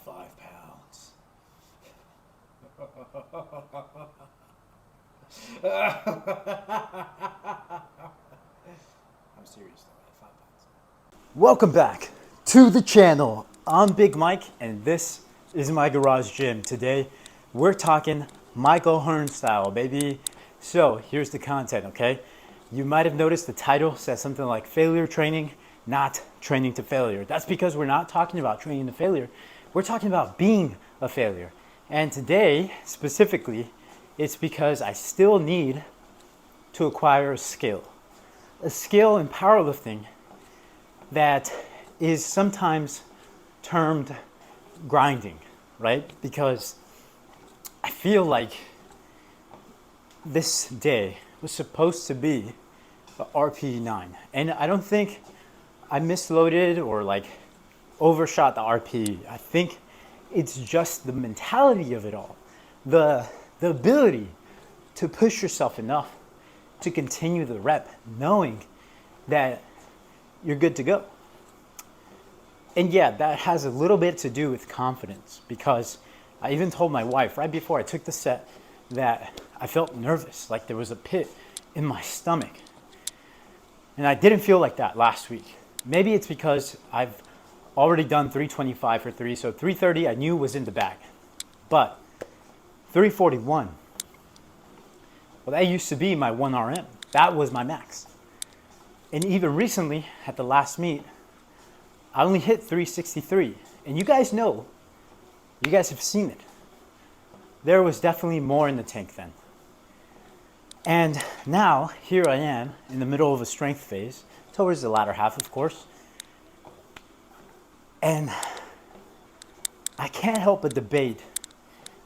5 pounds. I'm serious though, at 5 pounds. Welcome back to the channel. I'm Big Mike and this is my garage gym. Today we're talking Michael Hearn style, baby. So here's the content, okay? You might have noticed the title says something like failure training, not training to failure. That's because we're not talking about training to failure. We're talking about being a failure. And today, specifically, it's because I still need to acquire a skill in powerlifting that is sometimes termed grinding, right? Because I feel like this day was supposed to be a RP9. And I don't think I misloaded or like overshot the RP. I think it's just the mentality of it all. The ability to push yourself enough to continue the rep, knowing that you're good to go. And yeah, that has a little bit to do with confidence, because I even told my wife right before I took the set that I felt nervous, like there was a pit in my stomach. And I didn't feel like that last week. Maybe it's because I've already done 325 for 3, so 330 I knew was in the bag. But 341, well, that used to be my 1 RM. That was my max. And even recently, at the last meet, I only hit 363. And you guys know, you guys have seen it. There was definitely more in the tank then. And now, here I am in the middle of a strength phase, towards the latter half, of course. And I can't help but debate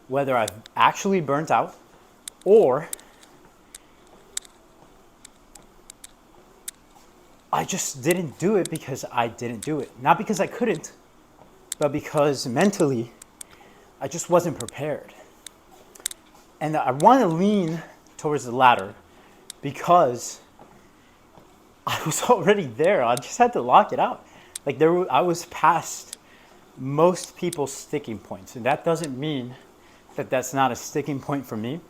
whether I've actually burnt out or I just didn't do it because I didn't do it. Not because I couldn't, but because mentally I just wasn't prepared. And I want to lean towards the latter because I was already there. I just had to lock it out. Like I was past most people's sticking points. And that doesn't mean that that's not a sticking point for me.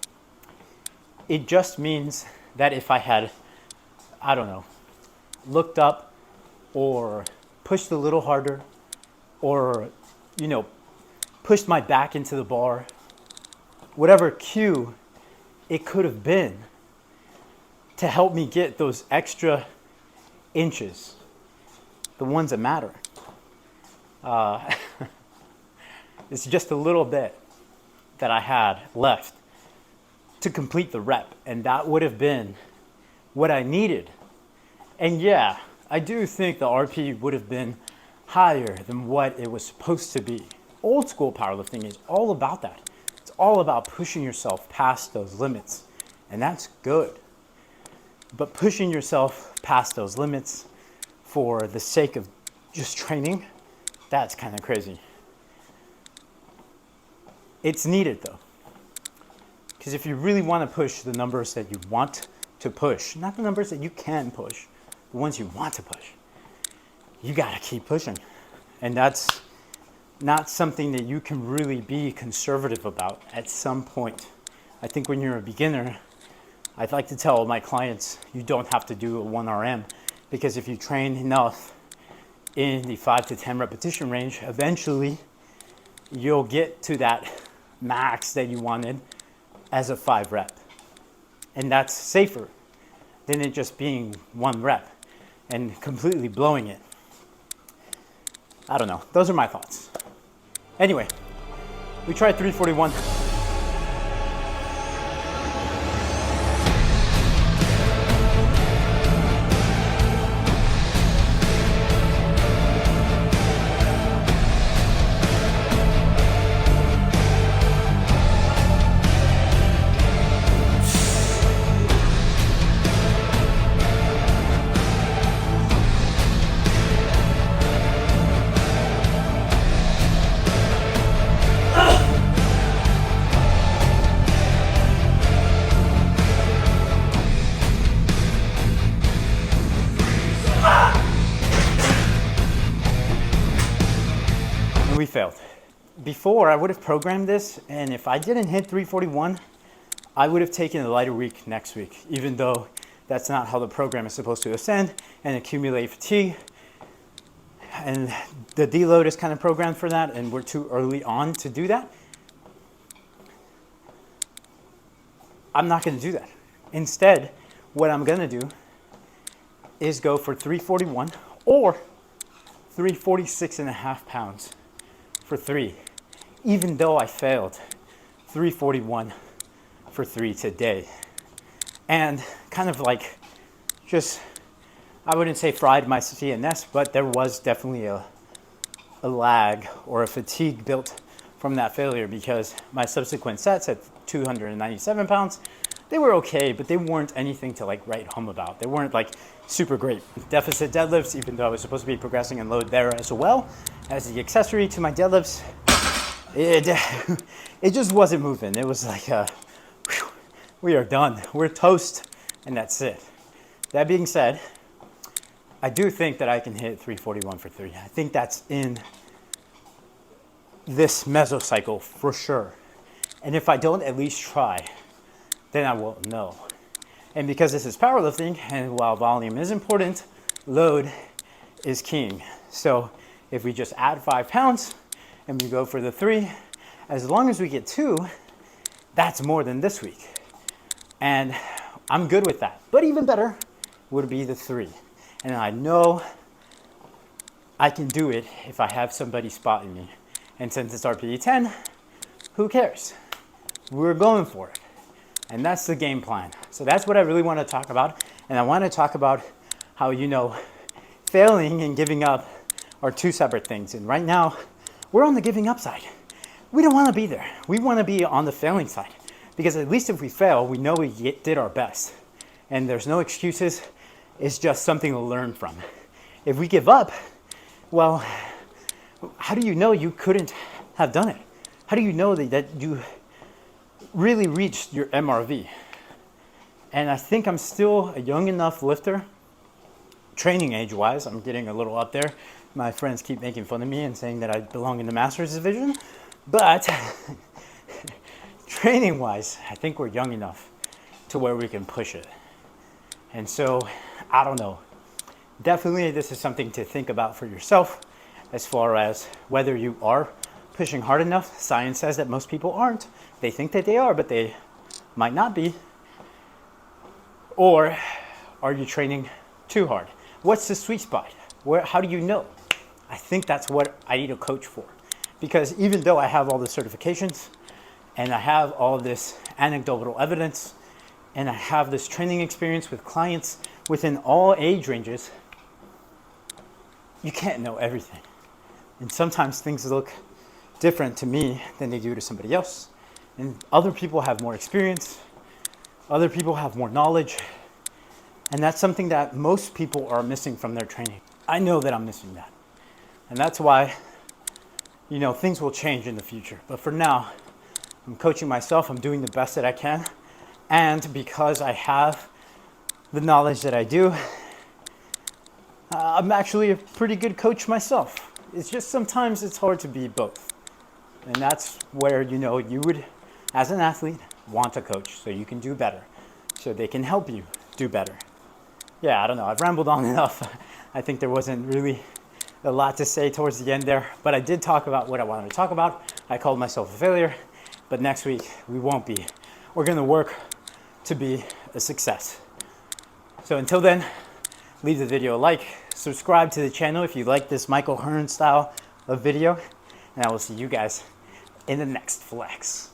It just means that if I had, I don't know, looked up or pushed a little harder or, pushed my back into the bar, whatever cue it could have been to help me get those extra inches, the ones that matter. It's just a little bit that I had left to complete the rep, and that would have been what I needed. And yeah, I do think the RP would have been higher than what it was supposed to be. Old school powerlifting is all about that. It's all about pushing yourself past those limits, and that's good. But pushing yourself past those limits for the sake of just training, that's kind of crazy. It's needed though. Because if you really want to push the numbers that you want to push, not the numbers that you can push, the ones you want to push, you got to keep pushing. And that's not something that you can really be conservative about at some point. I think when you're a beginner, I'd like to tell my clients, you don't have to do a 1 RM, because if you train enough in the 5 to 10 repetition range, eventually you'll get to that max that you wanted as a 5 rep. And that's safer than it just being 1 rep and completely blowing it. I don't know. Those are my thoughts. Anyway, we tried 341. before I would have programmed this, and if I didn't hit 341, I would have taken a lighter week next week, even though that's not how the program is supposed to ascend and accumulate fatigue. And the deload is kind of programmed for that, and we're too early on to do that. I'm not going to do that. Instead, what I'm going to do is go for 341 or 346 and a half pounds for 3, even though I failed 341 for 3 today. And kind of like just, I wouldn't say fried my CNS, but there was definitely a lag or a fatigue built from that failure, because my subsequent sets at 297 pounds, they were okay, but they weren't anything to like write home about. They weren't like super great. Deficit deadlifts, even though I was supposed to be progressing in load there as well as the accessory to my deadlifts, it just wasn't moving. It was like, whew, we are done. We're toast, and that's it. That being said, I do think that I can hit 341 for 3. I think that's in this mesocycle for sure. And if I don't at least try, then I won't know. And because this is powerlifting, and while volume is important, load is king. So if we just add 5 pounds and we go for the 3, as long as we get 2, that's more than this week. And I'm good with that. But even better would be the 3. And I know I can do it if I have somebody spotting me. And since it's RPE 10, who cares? We're going for it. And that's the game plan. So that's what I really want to talk about. And I want to talk about how, failing and giving up are two separate things. And right now, we're on the giving up side. We don't want to be there. We want to be on the failing side. Because at least if we fail, we know we did our best. And there's no excuses. It's just something to learn from. If we give up, well, how do you know you couldn't have done it? How do you know that you really reached your MRV? And I think I'm still a young enough lifter, training age-wise. I'm getting a little up there. My friends keep making fun of me and saying that I belong in the Masters division. But training-wise, I think we're young enough to where we can push it. And so, I don't know. Definitely, this is something to think about for yourself as far as whether you are pushing hard enough. Science says that most people aren't. They think that they are, but they might not be. Or are you training too hard? What's the sweet spot? How do you know? I think that's what I need a coach for. Because even though I have all the certifications and I have all this anecdotal evidence and I have this training experience with clients within all age ranges, you can't know everything. And sometimes things look different to me than they do to somebody else. And other people have more experience. Other people have more knowledge. And that's something that most people are missing from their training. I know that I'm missing that. And that's why, things will change in the future. But for now, I'm coaching myself. I'm doing the best that I can. And because I have the knowledge that I do, I'm actually a pretty good coach myself. It's just sometimes it's hard to be both. And that's where, you would, as an athlete, want a coach so you can do better, so they can help you do better. Yeah, I don't know. I've rambled on enough. I think there wasn't really a lot to say towards the end there, but I did talk about what I wanted to talk about. I called myself a failure, but next week we won't be. We're going to work to be a success. So until then, leave the video a like, subscribe to the channel if you like this Michael Hearn style of video, and I will see you guys in the next flex.